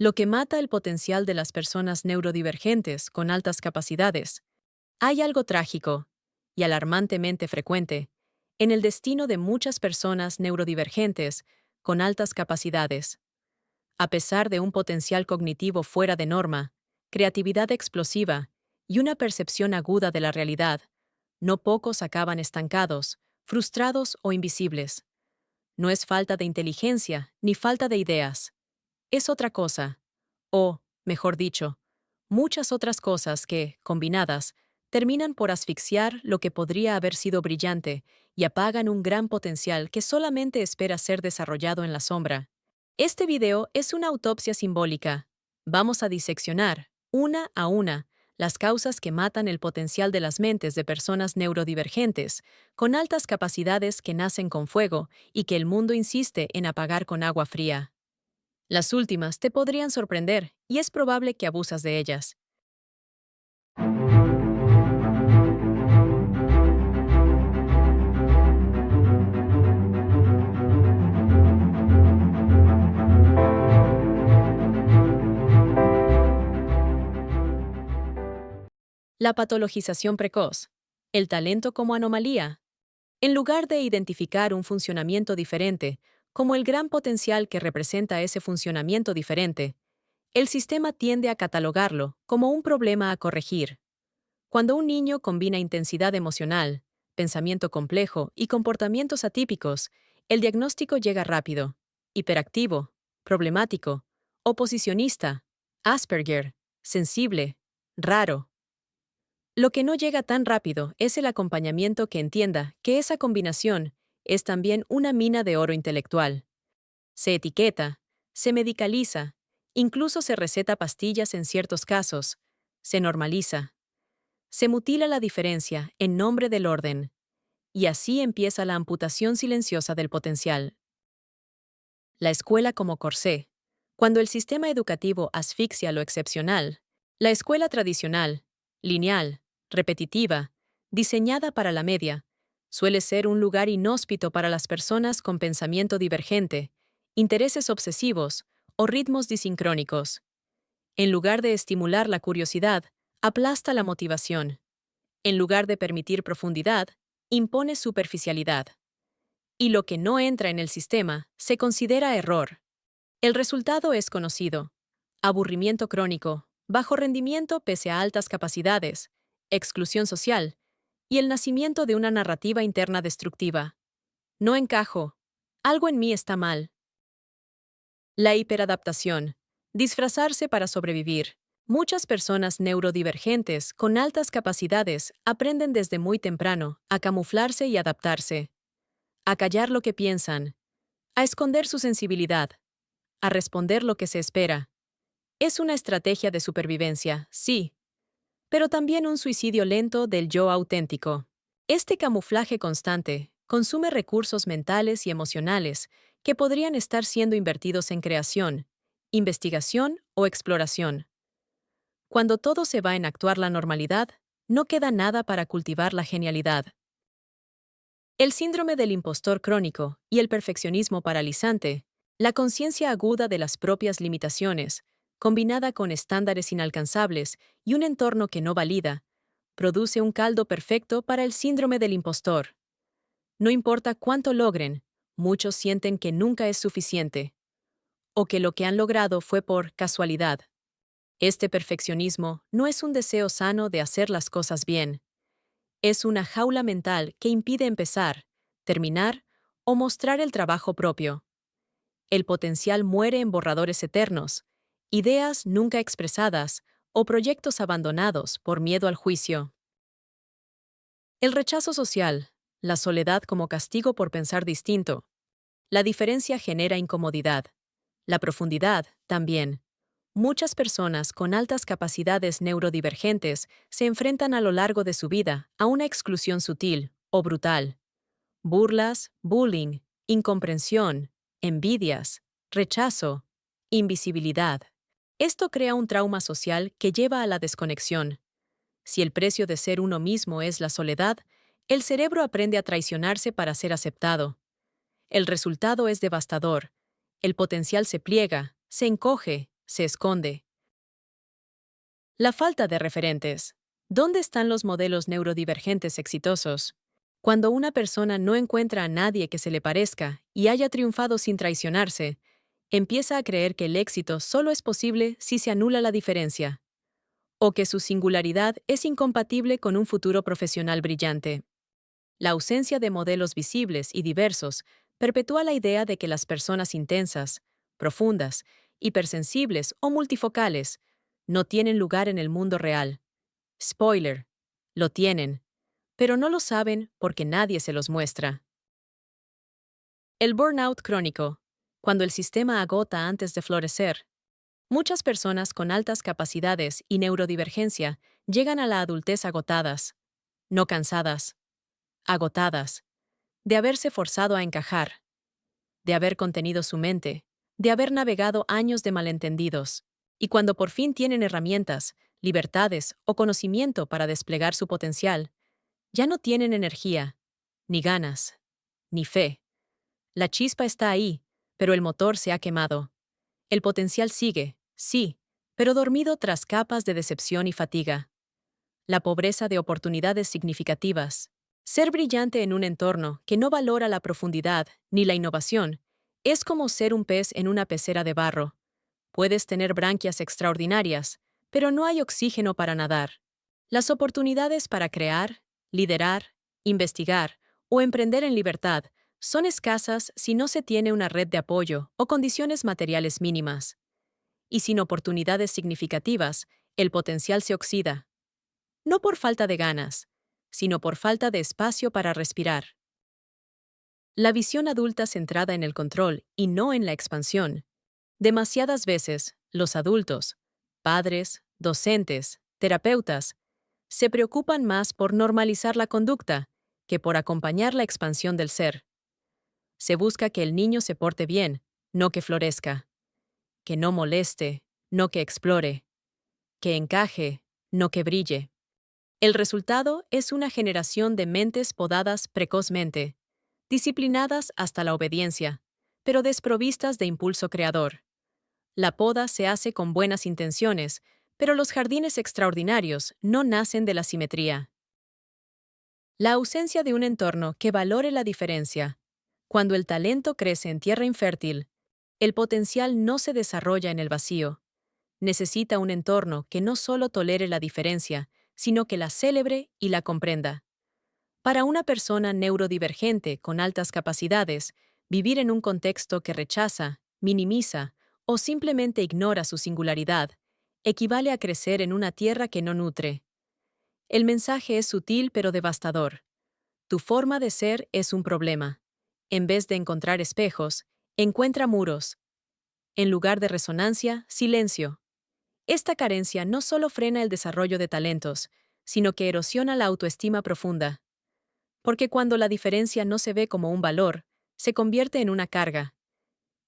Lo que mata el potencial de las personas neurodivergentes con altas capacidades. Hay algo trágico, y alarmantemente frecuente, en el destino de muchas personas neurodivergentes con altas capacidades. A pesar de un potencial cognitivo fuera de norma, creatividad explosiva y una percepción aguda de la realidad, no pocos acaban estancados, frustrados o invisibles. No es falta de inteligencia ni falta de ideas. Es otra cosa, o, mejor dicho, muchas otras cosas que, combinadas, terminan por asfixiar lo que podría haber sido brillante y apagan un gran potencial que solamente espera ser desarrollado en la sombra. Este video es una autopsia simbólica. Vamos a diseccionar, una a una, las causas que matan el potencial de las mentes de personas neurodivergentes, con altas capacidades que nacen con fuego y que el mundo insiste en apagar con agua fría. Las últimas te podrían sorprender y es probable que abusas de ellas. La patologización precoz. El talento como anomalía. En lugar de identificar un funcionamiento diferente, como el gran potencial que representa ese funcionamiento diferente, el sistema tiende a catalogarlo como un problema a corregir. Cuando un niño combina intensidad emocional, pensamiento complejo y comportamientos atípicos, el diagnóstico llega rápido: hiperactivo, problemático, oposicionista, Asperger, sensible, raro. Lo que no llega tan rápido es el acompañamiento que entienda que esa combinación es también una mina de oro intelectual. Se etiqueta, se medicaliza, incluso se receta pastillas en ciertos casos, se normaliza. Se mutila la diferencia en nombre del orden, y así empieza la amputación silenciosa del potencial. La escuela como corsé. Cuando el sistema educativo asfixia lo excepcional, la escuela tradicional, lineal, repetitiva, diseñada para la media, suele ser un lugar inhóspito para las personas con pensamiento divergente, intereses obsesivos o ritmos disincrónicos. En lugar de estimular la curiosidad, aplasta la motivación. En lugar de permitir profundidad, impone superficialidad. Y lo que no entra en el sistema se considera error. El resultado es conocido: aburrimiento crónico, bajo rendimiento pese a altas capacidades, exclusión social y el nacimiento de una narrativa interna destructiva. No encajo. Algo en mí está mal. La hiperadaptación. Disfrazarse para sobrevivir. Muchas personas neurodivergentes con altas capacidades aprenden desde muy temprano a camuflarse y adaptarse, a callar lo que piensan, a esconder su sensibilidad, a responder lo que se espera. Es una estrategia de supervivencia, sí, pero también un suicidio lento del yo auténtico. Este camuflaje constante consume recursos mentales y emocionales que podrían estar siendo invertidos en creación, investigación o exploración. Cuando todo se va en actuar la normalidad, no queda nada para cultivar la genialidad. El síndrome del impostor crónico y el perfeccionismo paralizante, la conciencia aguda de las propias limitaciones, combinada con estándares inalcanzables y un entorno que no valida, produce un caldo perfecto para el síndrome del impostor. No importa cuánto logren, muchos sienten que nunca es suficiente, o que lo que han logrado fue por casualidad. Este perfeccionismo no es un deseo sano de hacer las cosas bien. Es una jaula mental que impide empezar, terminar o mostrar el trabajo propio. El potencial muere en borradores eternos, ideas nunca expresadas o proyectos abandonados por miedo al juicio. El rechazo social, la soledad como castigo por pensar distinto. La diferencia genera incomodidad. La profundidad, también. Muchas personas con altas capacidades neurodivergentes se enfrentan a lo largo de su vida a una exclusión sutil o brutal. Burlas, bullying, incomprensión, envidias, rechazo, invisibilidad. Esto crea un trauma social que lleva a la desconexión. Si el precio de ser uno mismo es la soledad, el cerebro aprende a traicionarse para ser aceptado. El resultado es devastador. El potencial se pliega, se encoge, se esconde. La falta de referentes. ¿Dónde están los modelos neurodivergentes exitosos? Cuando una persona no encuentra a nadie que se le parezca y haya triunfado sin traicionarse, empieza a creer que el éxito solo es posible si se anula la diferencia, o que su singularidad es incompatible con un futuro profesional brillante. La ausencia de modelos visibles y diversos perpetúa la idea de que las personas intensas, profundas, hipersensibles o multifocales no tienen lugar en el mundo real. Spoiler, lo tienen, pero no lo saben porque nadie se los muestra. El burnout crónico, cuando el sistema agota antes de florecer. Muchas personas con altas capacidades y neurodivergencia llegan a la adultez agotadas, no cansadas, agotadas, de haberse forzado a encajar, de haber contenido su mente, de haber navegado años de malentendidos, y cuando por fin tienen herramientas, libertades o conocimiento para desplegar su potencial, ya no tienen energía, ni ganas, ni fe. La chispa está ahí, pero el motor se ha quemado. El potencial sigue, sí, pero dormido tras capas de decepción y fatiga. La pobreza de oportunidades significativas. Ser brillante en un entorno que no valora la profundidad ni la innovación es como ser un pez en una pecera de barro. Puedes tener branquias extraordinarias, pero no hay oxígeno para nadar. Las oportunidades para crear, liderar, investigar o emprender en libertad son escasas si no se tiene una red de apoyo o condiciones materiales mínimas. Y sin oportunidades significativas, el potencial se oxida. No por falta de ganas, sino por falta de espacio para respirar. La visión adulta centrada en el control y no en la expansión. Demasiadas veces, los adultos, padres, docentes, terapeutas, se preocupan más por normalizar la conducta que por acompañar la expansión del ser. Se busca que el niño se porte bien, no que florezca, que no moleste, no que explore, que encaje, no que brille. El resultado es una generación de mentes podadas precozmente, disciplinadas hasta la obediencia, pero desprovistas de impulso creador. La poda se hace con buenas intenciones, pero los jardines extraordinarios no nacen de la simetría. La ausencia de un entorno que valore la diferencia. Cuando el talento crece en tierra infértil, el potencial no se desarrolla en el vacío. Necesita un entorno que no solo tolere la diferencia, sino que la celebre y la comprenda. Para una persona neurodivergente con altas capacidades, vivir en un contexto que rechaza, minimiza o simplemente ignora su singularidad equivale a crecer en una tierra que no nutre. El mensaje es sutil pero devastador. Tu forma de ser es un problema. En vez de encontrar espejos, encuentra muros. En lugar de resonancia, silencio. Esta carencia no solo frena el desarrollo de talentos, sino que erosiona la autoestima profunda. Porque cuando la diferencia no se ve como un valor, se convierte en una carga.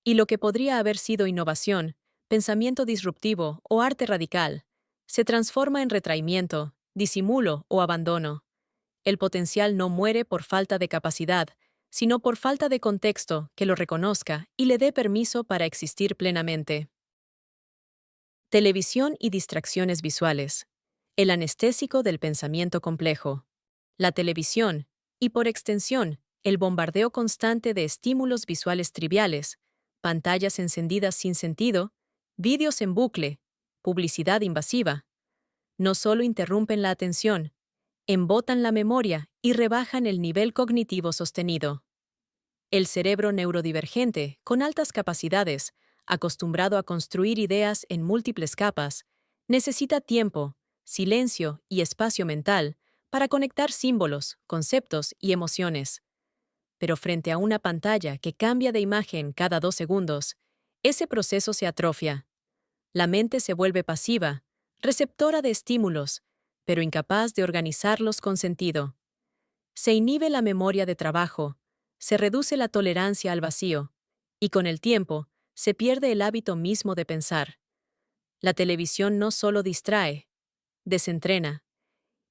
Y lo que podría haber sido innovación, pensamiento disruptivo o arte radical, se transforma en retraimiento, disimulo o abandono. El potencial no muere por falta de capacidad, sino por falta de contexto que lo reconozca y le dé permiso para existir plenamente. Televisión y distracciones visuales. El anestésico del pensamiento complejo. La televisión, y por extensión, el bombardeo constante de estímulos visuales triviales, pantallas encendidas sin sentido, vídeos en bucle, publicidad invasiva, no solo interrumpen la atención, embotan la memoria y rebajan el nivel cognitivo sostenido. El cerebro neurodivergente, con altas capacidades, acostumbrado a construir ideas en múltiples capas, necesita tiempo, silencio y espacio mental para conectar símbolos, conceptos y emociones. Pero frente a una pantalla que cambia de imagen cada 2 segundos, ese proceso se atrofia. La mente se vuelve pasiva, receptora de estímulos, pero incapaz de organizarlos con sentido. Se inhibe la memoria de trabajo, se reduce la tolerancia al vacío, y con el tiempo, se pierde el hábito mismo de pensar. La televisión no solo distrae, desentrena,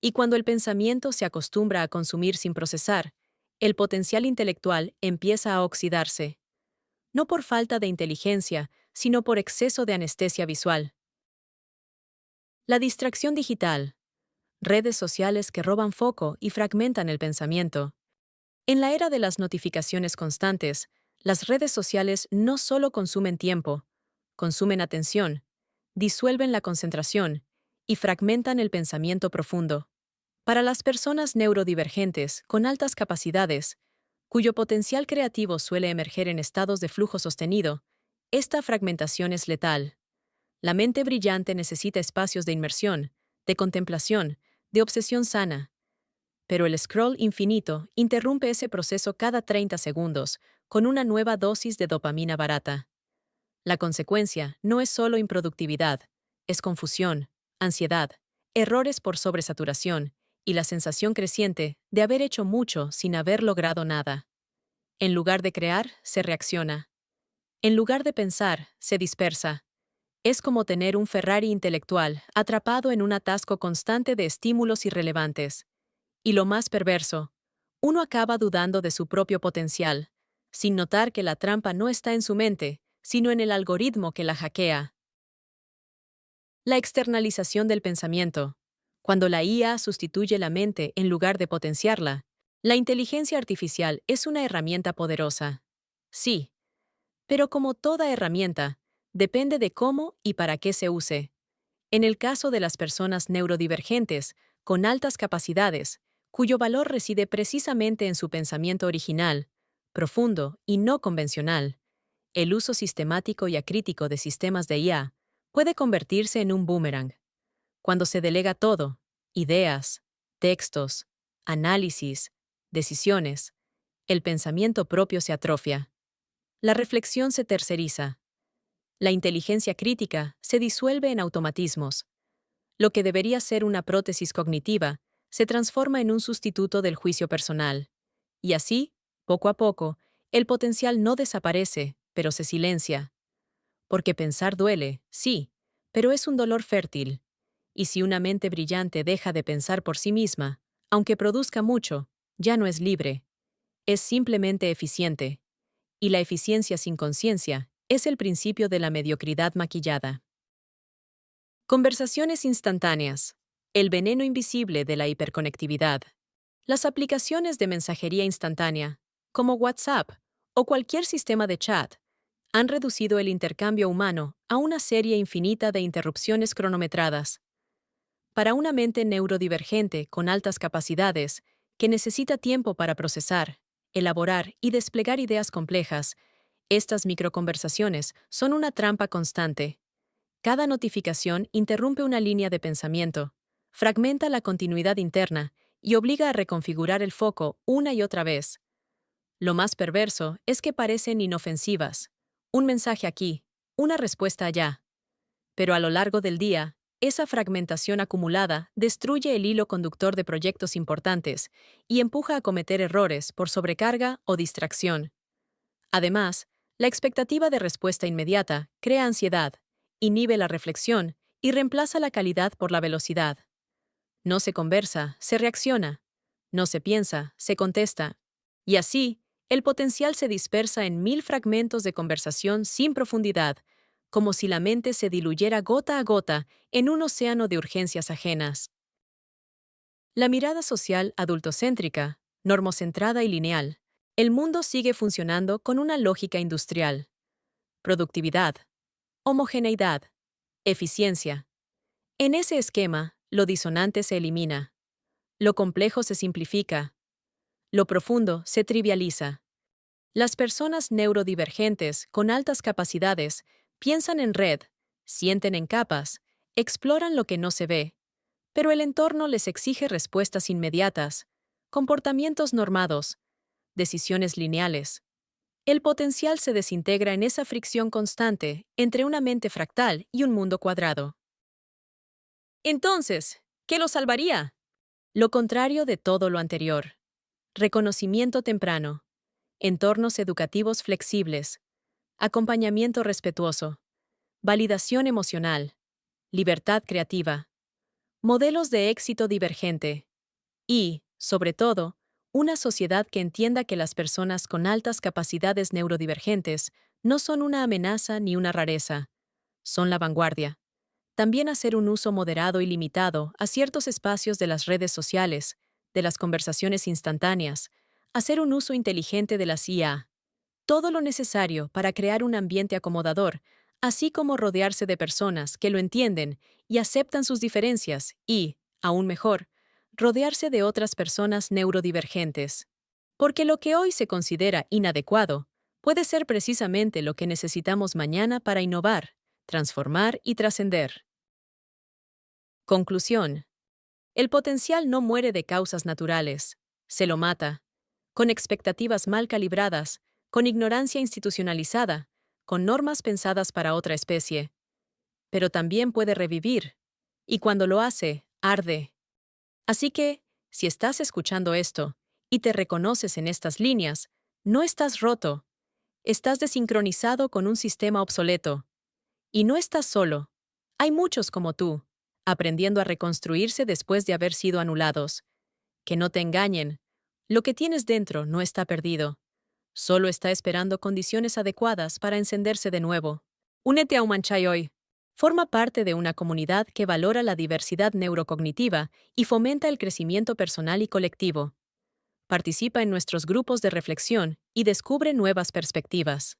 y cuando el pensamiento se acostumbra a consumir sin procesar, el potencial intelectual empieza a oxidarse. No por falta de inteligencia, sino por exceso de anestesia visual. La distracción digital. Redes sociales que roban foco y fragmentan el pensamiento. En la era de las notificaciones constantes, las redes sociales no solo consumen tiempo, consumen atención, disuelven la concentración y fragmentan el pensamiento profundo. Para las personas neurodivergentes con altas capacidades, cuyo potencial creativo suele emerger en estados de flujo sostenido, esta fragmentación es letal. La mente brillante necesita espacios de inmersión, de contemplación, de obsesión sana. Pero el scroll infinito interrumpe ese proceso cada 30 segundos, con una nueva dosis de dopamina barata. La consecuencia no es solo improductividad, es confusión, ansiedad, errores por sobresaturación y la sensación creciente de haber hecho mucho sin haber logrado nada. En lugar de crear, se reacciona. En lugar de pensar, se dispersa. Es como tener un Ferrari intelectual atrapado en un atasco constante de estímulos irrelevantes. Y lo más perverso, uno acaba dudando de su propio potencial, sin notar que la trampa no está en su mente, sino en el algoritmo que la hackea. La externalización del pensamiento. Cuando la IA sustituye la mente en lugar de potenciarla, la inteligencia artificial es una herramienta poderosa. Sí, pero como toda herramienta, depende de cómo y para qué se use. En el caso de las personas neurodivergentes, con altas capacidades, cuyo valor reside precisamente en su pensamiento original, profundo y no convencional, el uso sistemático y acrítico de sistemas de IA puede convertirse en un boomerang. Cuando se delega todo, ideas, textos, análisis, decisiones, el pensamiento propio se atrofia. La reflexión se terceriza. La inteligencia crítica se disuelve en automatismos. Lo que debería ser una prótesis cognitiva se transforma en un sustituto del juicio personal. Y así, poco a poco, el potencial no desaparece, pero se silencia. Porque pensar duele, sí, pero es un dolor fértil. Y si una mente brillante deja de pensar por sí misma, aunque produzca mucho, ya no es libre. Es simplemente eficiente. Y la eficiencia sin conciencia es el principio de la mediocridad maquillada. Conversaciones instantáneas. El veneno invisible de la hiperconectividad. Las aplicaciones de mensajería instantánea, como WhatsApp o cualquier sistema de chat, han reducido el intercambio humano a una serie infinita de interrupciones cronometradas. Para una mente neurodivergente con altas capacidades, que necesita tiempo para procesar, elaborar y desplegar ideas complejas, estas microconversaciones son una trampa constante. Cada notificación interrumpe una línea de pensamiento, fragmenta la continuidad interna y obliga a reconfigurar el foco una y otra vez. Lo más perverso es que parecen inofensivas. Un mensaje aquí, una respuesta allá. Pero a lo largo del día, esa fragmentación acumulada destruye el hilo conductor de proyectos importantes y empuja a cometer errores por sobrecarga o distracción. Además, la expectativa de respuesta inmediata crea ansiedad, inhibe la reflexión y reemplaza la calidad por la velocidad. No se conversa, se reacciona. No se piensa, se contesta. Y así, el potencial se dispersa en 1000 fragmentos de conversación sin profundidad, como si la mente se diluyera gota a gota en un océano de urgencias ajenas. La mirada social adultocéntrica, normocentrada y lineal. El mundo sigue funcionando con una lógica industrial. Productividad, homogeneidad, eficiencia. En ese esquema, lo disonante se elimina. Lo complejo se simplifica. Lo profundo se trivializa. Las personas neurodivergentes con altas capacidades piensan en red, sienten en capas, exploran lo que no se ve, pero el entorno les exige respuestas inmediatas, comportamientos normados, decisiones lineales. El potencial se desintegra en esa fricción constante entre una mente fractal y un mundo cuadrado. Entonces, ¿qué lo salvaría? Lo contrario de todo lo anterior. Reconocimiento temprano, entornos educativos flexibles, acompañamiento respetuoso, validación emocional, libertad creativa, modelos de éxito divergente y, sobre todo, una sociedad que entienda que las personas con altas capacidades neurodivergentes No son una amenaza ni una rareza, son la vanguardia. También hacer un uso moderado y limitado a ciertos espacios de las redes sociales, de las conversaciones instantáneas, hacer un uso inteligente de las IA. Todo lo necesario para crear un ambiente acomodador, así como rodearse de personas que lo entienden y aceptan sus diferencias y, aún mejor, rodearse de otras personas neurodivergentes. Porque lo que hoy se considera inadecuado puede ser precisamente lo que necesitamos mañana para innovar, transformar y trascender. Conclusión. El potencial no muere de causas naturales, se lo mata, con expectativas mal calibradas, con ignorancia institucionalizada, con normas pensadas para otra especie. Pero también puede revivir, y cuando lo hace, arde. Así que, si estás escuchando esto y te reconoces en estas líneas, no estás roto, estás desincronizado con un sistema obsoleto. Y no estás solo. Hay muchos como tú, aprendiendo a reconstruirse después de haber sido anulados. Que no te engañen. Lo que tienes dentro no está perdido. Solo está esperando condiciones adecuadas para encenderse de nuevo. Únete a Umanchay hoy. Forma parte de una comunidad que valora la diversidad neurocognitiva y fomenta el crecimiento personal y colectivo. Participa en nuestros grupos de reflexión y descubre nuevas perspectivas.